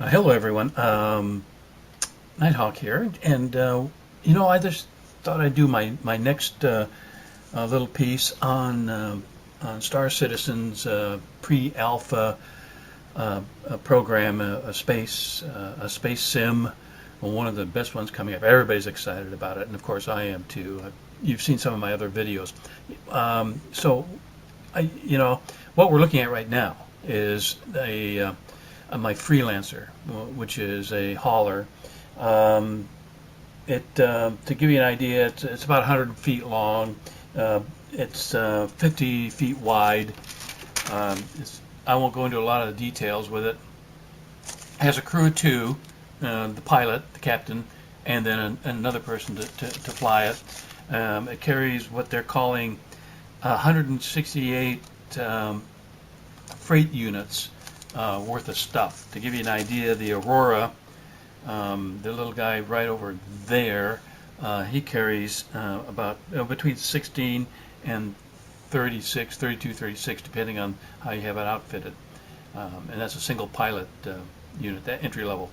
Hello, everyone. Nighthawk here, and I just thought I'd do my next little piece on Star Citizen's pre-alpha program, a space sim, one of the best ones coming up. Everybody's excited about it, and of course I am too. You've seen some of my other videos, so what we're looking at right now is my freelancer, which is a hauler. Um, to give you an idea, it's about 100 feet long. It's 50 feet wide. I won't go into a lot of the details with it. It has a crew of two, the pilot, the captain, and then another person to fly it. It carries what they're calling 168 freight units worth of stuff. To give you an idea, the Aurora, the little guy right over there, he carries about between 16 and 36, 32, 36, depending on how you have it outfitted. And that's a single pilot unit, that entry level.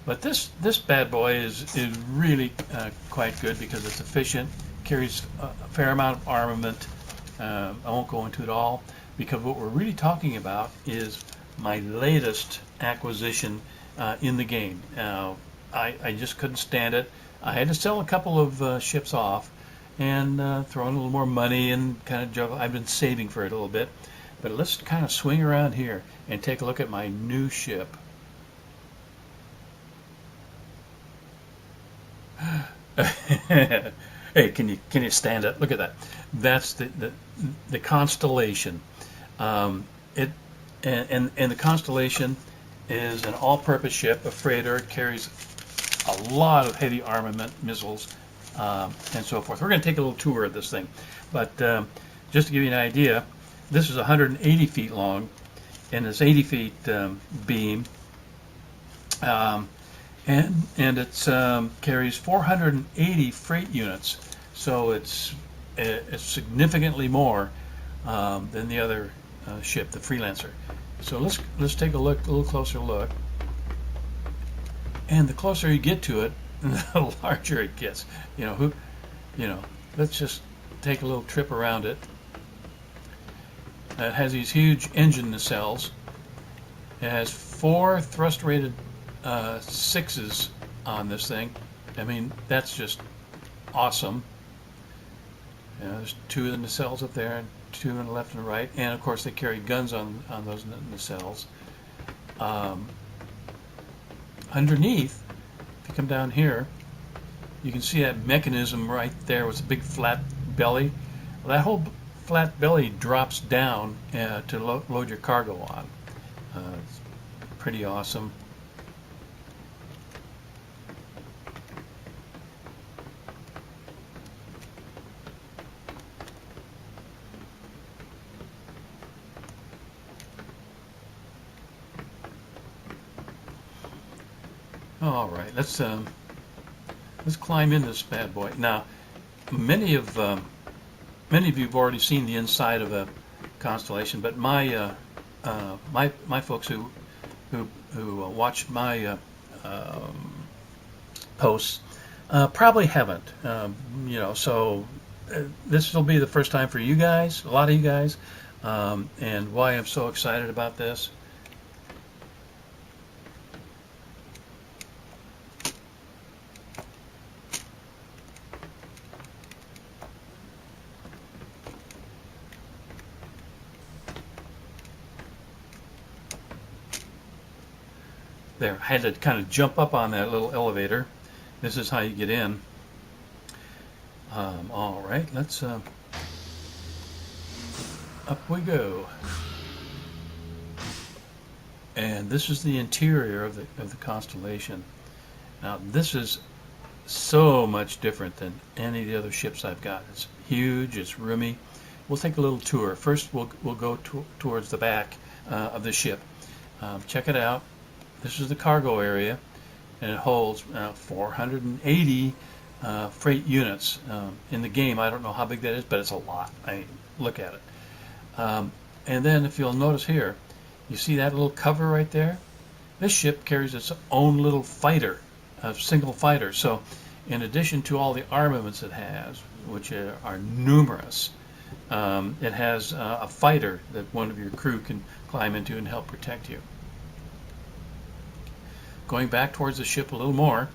But this bad boy is really quite good because it's efficient, carries a fair amount of armament. I won't go into it all because what we're really talking about is my latest acquisition in the game. I just couldn't stand it. I had to sell a couple of ships off and throw in a little more money and kind of juggle. I've been saving for it a little bit. But let's kind of swing around here and take a look at my new ship. Hey, can you stand it? Look at that. That's the Constellation. It and the Constellation is an all-purpose ship, a freighter. It carries a lot of heavy armament, missiles, and so forth. We're going to take a little tour of this thing, but just to give you an idea, this is 180 feet long, and it's 80 feet beam. And it carries 480 freight units, so it's significantly more than the other ship, the Freelancer. So let's take a little closer look. And the closer you get to it, the larger it gets. Let's just take a little trip around it. It has these huge engine nacelles. It has 4 thrust-rated sixes on this thing. I mean, that's just awesome. There's 2 of the nacelles up there, and 2 on the left and the right, and of course they carry guns on those nacelles. Underneath, if you come down here, you can see that mechanism right there with a big flat belly. Well, that whole flat belly drops down to load your cargo on. It's pretty awesome. All right, let's climb in this bad boy. Now, many of you have already seen the inside of a Constellation, but my folks who watch my posts probably haven't. So this will be the first time for you guys, a lot of you guys, and why I'm so excited about this. There, I had to kind of jump up on that little elevator. This is how you get in. All right, let's up we go. And this is the interior of the Constellation. Now, this is so much different than any of the other ships I've got. It's huge. It's roomy. We'll take a little tour. First, we'll go towards the back of the ship. Check it out. This is the cargo area, and it holds 480 freight units. In the game, I don't know how big that is, but it's a lot. Look at it. And then if you'll notice here, you see that little cover right there? This ship carries its own little fighter, a single fighter. So in addition to all the armaments it has, which are numerous, it has a fighter that one of your crew can climb into and help protect you. Going back towards the ship a little more,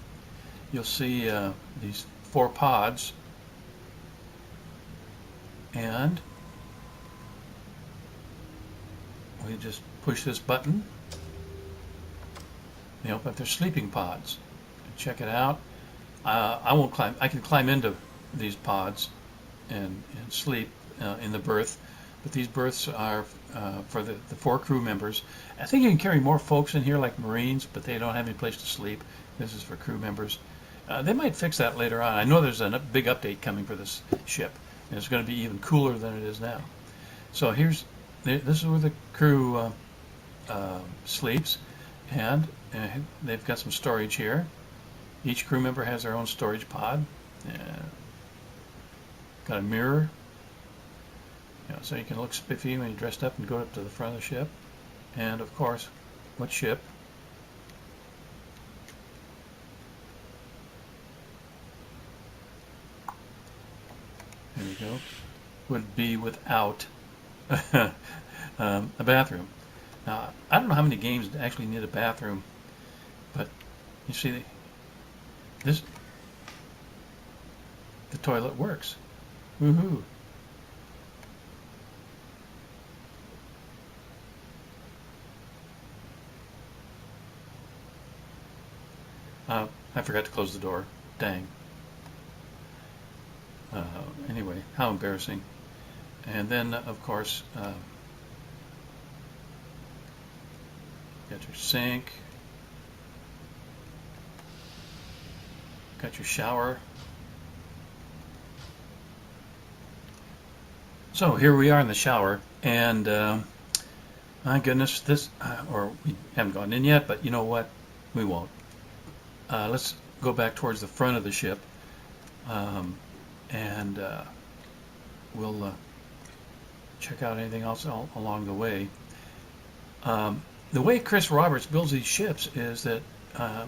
you'll see these 4 pods, and we just push this button. They open up their sleeping pods. Check it out. I won't climb. I can climb into these pods and sleep in the berth, but these berths are for the 4 crew members. I think you can carry more folks in here, like Marines, but they don't have any place to sleep. This is for crew members. They might fix that later on. I know there's a big update coming for this ship, and it's going to be even cooler than it is now. So this is where the crew sleeps, and they've got some storage here. Each crew member has their own storage pod. Got a mirror, so you can look spiffy when you're dressed up and go up to the front of the ship. And of course, what ship there you go, would be without a bathroom? Now, I don't know how many games actually need a bathroom, but you see, the toilet works. Woohoo! I forgot to close the door. Dang. Anyway, how embarrassing. And then, of course, got your sink, got your shower. So here we are in the shower, and my goodness, or we haven't gone in yet, but you know what? We won't. Let's go back towards the front of the ship, and we'll check out anything else along the way. The way Chris Roberts builds these ships is that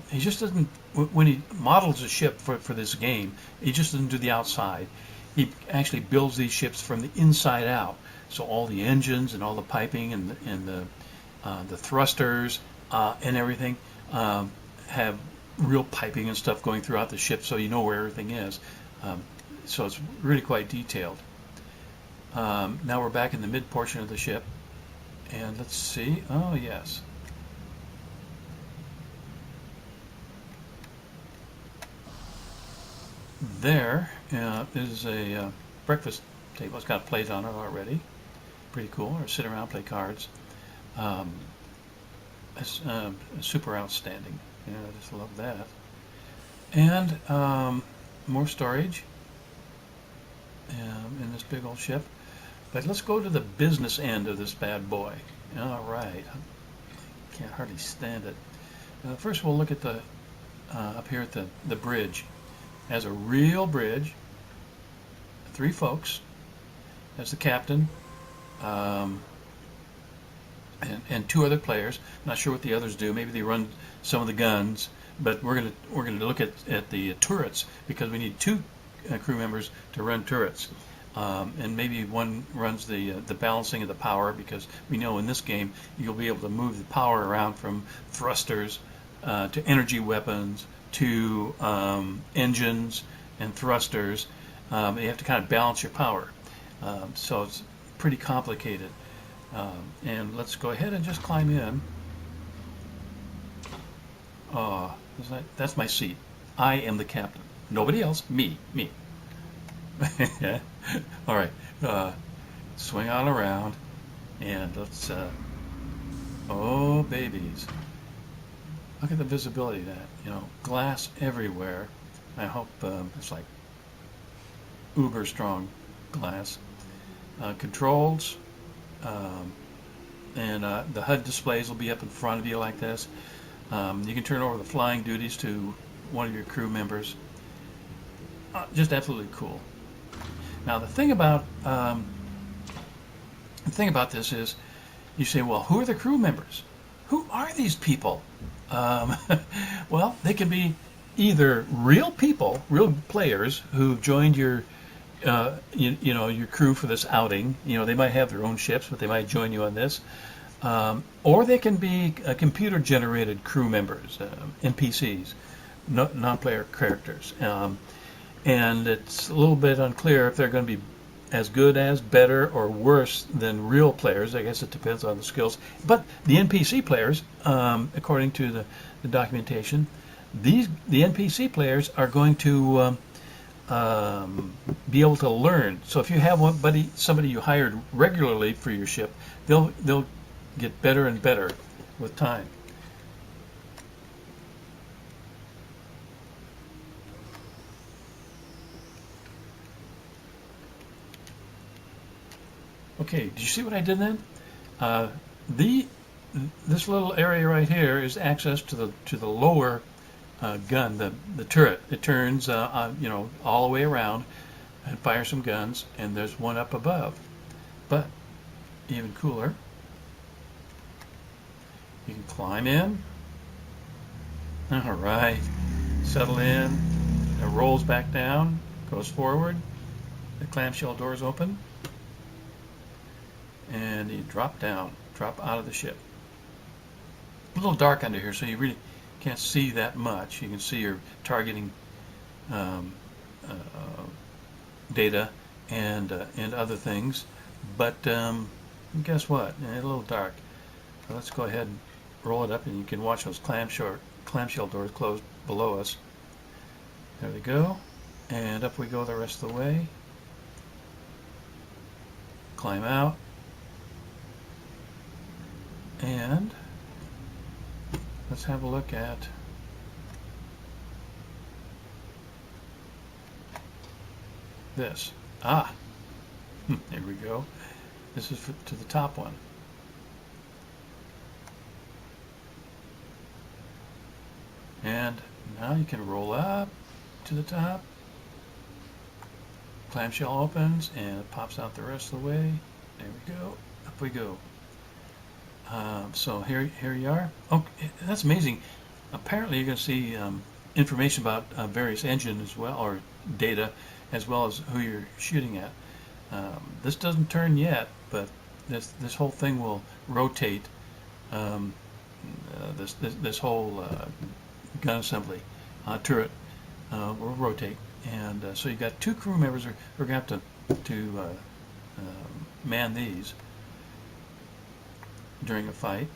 he just doesn't, when he models a ship for this game, he just doesn't do the outside. He actually builds these ships from the inside out. So all the engines and all the piping and the thrusters and everything have real piping and stuff going throughout the ship, so you know where everything is. So it's really quite detailed. Now we're back in the mid portion of the ship, and let's see. Oh yes. There is a breakfast table. It's got plays on it already. Pretty cool. Or sit around, play cards. It's super outstanding. Yeah, I just love that. And more storage in this big old ship. But let's go to the business end of this bad boy. All right. Can't hardly stand it. First, we'll look at the up here at the bridge. It has a real bridge. 3 folks. That's the captain. And 2 other players. Not sure what the others do. Maybe they run some of the guns. But we're gonna look at the turrets, because we need 2 crew members to run turrets. And maybe one runs the balancing of the power, because we know in this game you'll be able to move the power around from thrusters to energy weapons to engines and thrusters. You have to kind of balance your power. So it's pretty complicated. And let's go ahead and just climb in. That's my seat. I am the captain. Nobody else. Me. All right. Swing on around, and let's. Oh, babies! Look at the visibility of that. Glass everywhere. I hope it's like uber strong glass. Controls. And the HUD displays will be up in front of you like this. You can turn over the flying duties to one of your crew members. Just absolutely cool. Now the thing about this is, you say, well, who are the crew members? who are these people? Um, well, they can be either real people, real players who've joined your you know, your crew for this outing. You know, they might have their own ships, but they might join you on this. Or they can be computer-generated crew members, NPCs, non-player characters. And it's a little bit unclear if they're going to be as good as, better, or worse than real players. I guess it depends on the skills. But the NPC players, according to the documentation, the NPC players are going to be able to learn. So if you have somebody you hired regularly for your ship, they'll get better and better with time. Okay, did you see what I did then? Uh, the this little area right here is access to the lower gun, the turret. It turns you know, all the way around and fires some guns, and there's one up above. But even cooler, you can climb in. All right, settle in. It rolls back down, goes forward. The clamshell doors open, and you drop down, drop out of the ship. A little dark under here, so you really can't see that much. You can see your targeting um, uh, data and other things, but guess what? A little dark. So let's go ahead and roll it up, and you can watch those clamshell doors close below us. There we go, and up we go the rest of the way. Climb out, and let's have a look at this. There we go. This is to the top one. And now you can roll up to the top. Clamshell opens and it pops out the rest of the way. There we go. Up we go. So here you are. Oh, that's amazing. Apparently you're going to see information about various engines as well, or data, as well as who you're shooting at. This doesn't turn yet, but this whole thing will rotate. This whole gun assembly turret will rotate, and so you've got two crew members who are going to have to man these during a fight.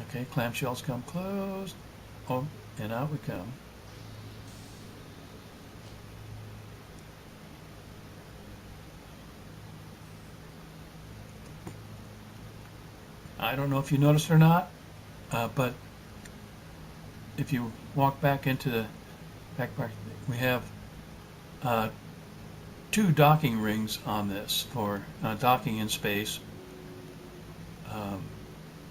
Okay, clamshells come closed. Oh, and out we come. I don't know if you noticed or not, but if you walk back into the back part, we have two docking rings on this for docking in space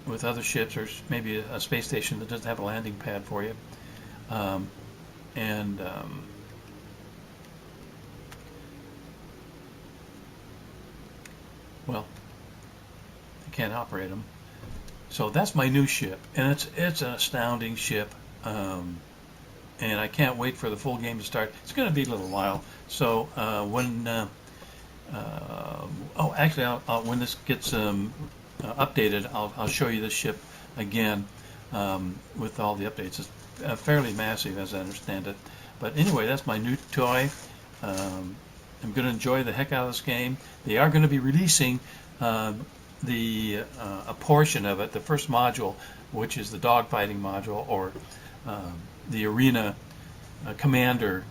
with other ships, or maybe a space station that doesn't have a landing pad for you. Well, you can't operate them. So that's my new ship, and it's an astounding ship, and I can't wait for the full game to start. It's going to be a little while. So when when this gets updated, I'll show you this ship again with all the updates. It's fairly massive, as I understand it. But anyway, that's my new toy. I'm going to enjoy the heck out of this game. They are going to be releasing a portion of it, the first module, which is the dogfighting module, or the arena commander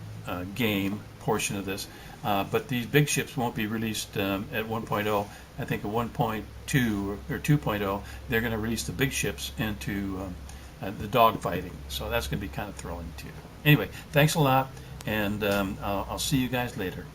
game portion of this. But these big ships won't be released at 1.0. I think at 1.2 or 2.0, they're going to release the big ships into the dogfighting. So that's going to be kind of thrilling too. Anyway, thanks a lot, and I'll see you guys later.